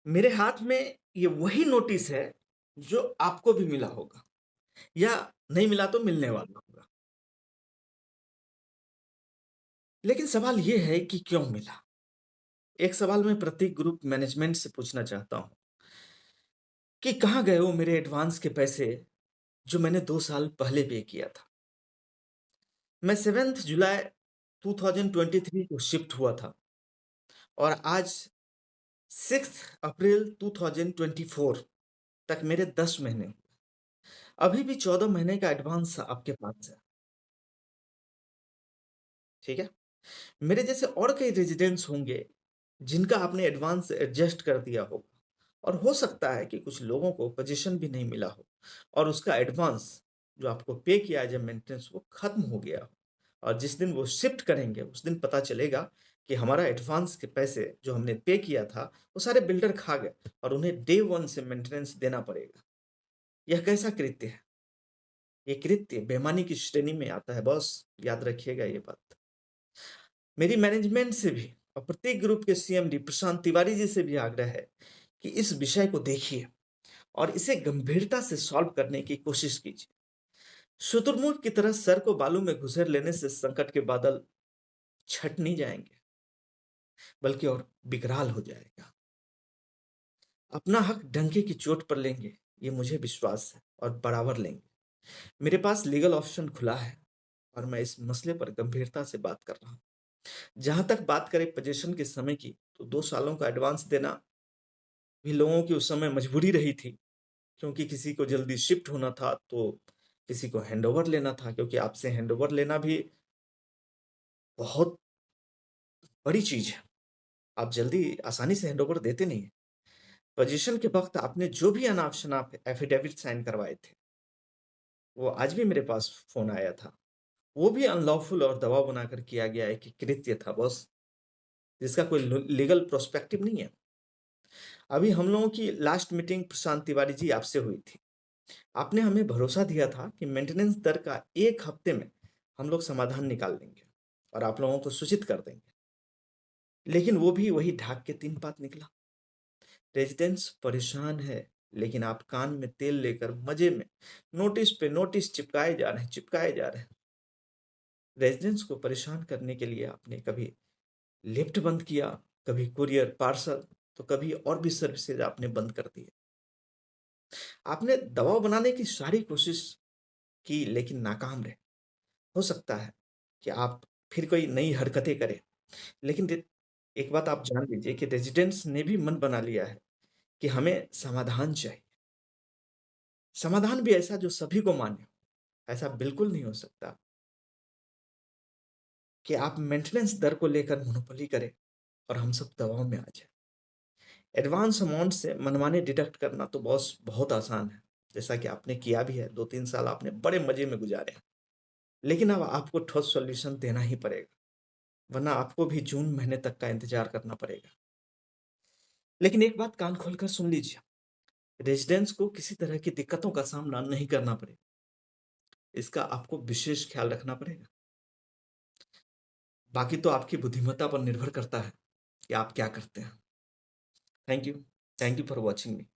मेरे हाथ में ये वही नोटिस है जो आपको भी मिला होगा या नहीं मिला तो मिलने वाला होगा। लेकिन सवाल ये है कि क्यों मिला? एक सवाल मैं प्रत्येक ग्रुप मैनेजमेंट से पूछना चाहता हूँ कि कहाँ गए वो मेरे एडवांस के पैसे जो मैंने 2 साल पहले पे किया था? मैं 7th जुलाई 2023 को शिफ्ट हुआ था और आज 6th अप्रैल 2024 तक मेरे 10 महीने हुए। अभी भी 14 महीने का एडवांस आपके पास है, ठीक है? मेरे जैसे और कई रेजिडेंट्स होंगे जिनका आपने एडवांस एडजस्ट कर दिया होगा और हो सकता है कि कुछ लोगों को पोजीशन भी नहीं मिला हो और उसका एडवांस जो आपको पे किया है जब मेंटेनेंस वो खत्म हो गया हो और जिस दिन वो शिफ्ट करेंगे उस दिन पता चलेगा कि हमारा एडवांस के पैसे जो हमने पे किया था वो सारे बिल्डर खा गए और उन्हें डे वन से मेंटेनेंस देना पड़ेगा। यह कैसा कृत्य है? ये कृत्य बेईमानी की श्रेणी में आता है बॉस, याद रखिएगा ये बात। मेरी मैनेजमेंट से भी और प्रत्येक ग्रुप के सीएमडी प्रशांत तिवारी जी से भी आग्रह है कि इस विषय को देखिए और इसे गंभीरता से सॉल्व करने की कोशिश कीजिए। शुतुरमुर्ग की तरह सर को बालू में घुसेड़ लेने से संकट के बादल छट नहीं जाएंगे, बल्कि और बिगड़ाल हो जाएगा। अपना हक डंके की चोट पर लेंगे, ये मुझे विश्वास है और बराबर लेंगे। मेरे पास लीगल ऑप्शन खुला है और मैं इस मसले पर गंभीरता से बात कर रहा हूँ। जहां तक बात करें पोजीशन के समय की, तो 2 सालों का एडवांस देना भी लोगों की उस समय मजबूरी रही थी, क्योंकि किसी को जल्दी शिफ्ट होना था तो किसी को हैंडओवर लेना था, क्योंकि आपसे हैंडओवर लेना भी बहुत बड़ी चीज है। आप जल्दी आसानी से हैंडओवर देते नहीं है। पोजीशन के वक्त आपने जो भी अनाप शनाप एफिडेविट साइन करवाए थे, वो आज भी मेरे पास फोन आया था, वो भी अनलॉफुल और दबाव बनाकर किया गया है कि कृत्य था बॉस, जिसका कोई लीगल प्रोस्पेक्टिव नहीं है। अभी हम लोगों की लास्ट मीटिंग प्रशांत तिवारी जी आपसे हुई थी। आपने हमें भरोसा दिया था कि मेंटेनेंस दर का 1 हफ्ते में हम लोग समाधान निकाल लेंगे और आप लोगों को सूचित कर देंगे, लेकिन वो भी वही ढाक के 3 बात निकला। रेजिडेंट्स परेशान है, लेकिन आप कान में तेल लेकर मजे में नोटिस पे नोटिस चिपकाए जा रहे हैं, चिपकाए जा रहे हैं। रेजिडेंट्स को परेशान करने के लिए आपने कभी लिफ्ट बंद किया, कभी कुरियर पार्सल, तो कभी और भी सर्विसेज आपने बंद कर दी। आपने दबाव बनाने की सारी कोशिश की, लेकिन नाकाम रहे। हो सकता है कि आप फिर कोई नई हरकतें करें, लेकिन एक बात आप जान लीजिए कि रेजिडेंट्स ने भी मन बना लिया है कि हमें समाधान चाहिए। समाधान भी ऐसा जो सभी को मान्य हो। ऐसा बिल्कुल नहीं हो सकता कि आप मेंटेनेंस दर को लेकर मोनोपोली करें और हम सब दबाव में आ जाए। एडवांस अमाउंट से मनमाने डिडक्ट करना तो बॉस बहुत आसान है, जैसा कि आपने किया भी है। 2-3 साल आपने बड़े मजे में गुजारे हैं, लेकिन अब आपको ठोस सॉल्यूशन देना ही पड़ेगा, वरना आपको भी जून महीने तक का इंतजार करना पड़ेगा। लेकिन एक बात कान खोलकर सुन लीजिए, रेजिडेंट्स को किसी तरह की दिक्कतों का सामना नहीं करना पड़ेगा, इसका आपको विशेष ख्याल रखना पड़ेगा। बाकी तो आपकी बुद्धिमत्ता पर निर्भर करता है कि आप क्या करते हैं। Thank you for watching me.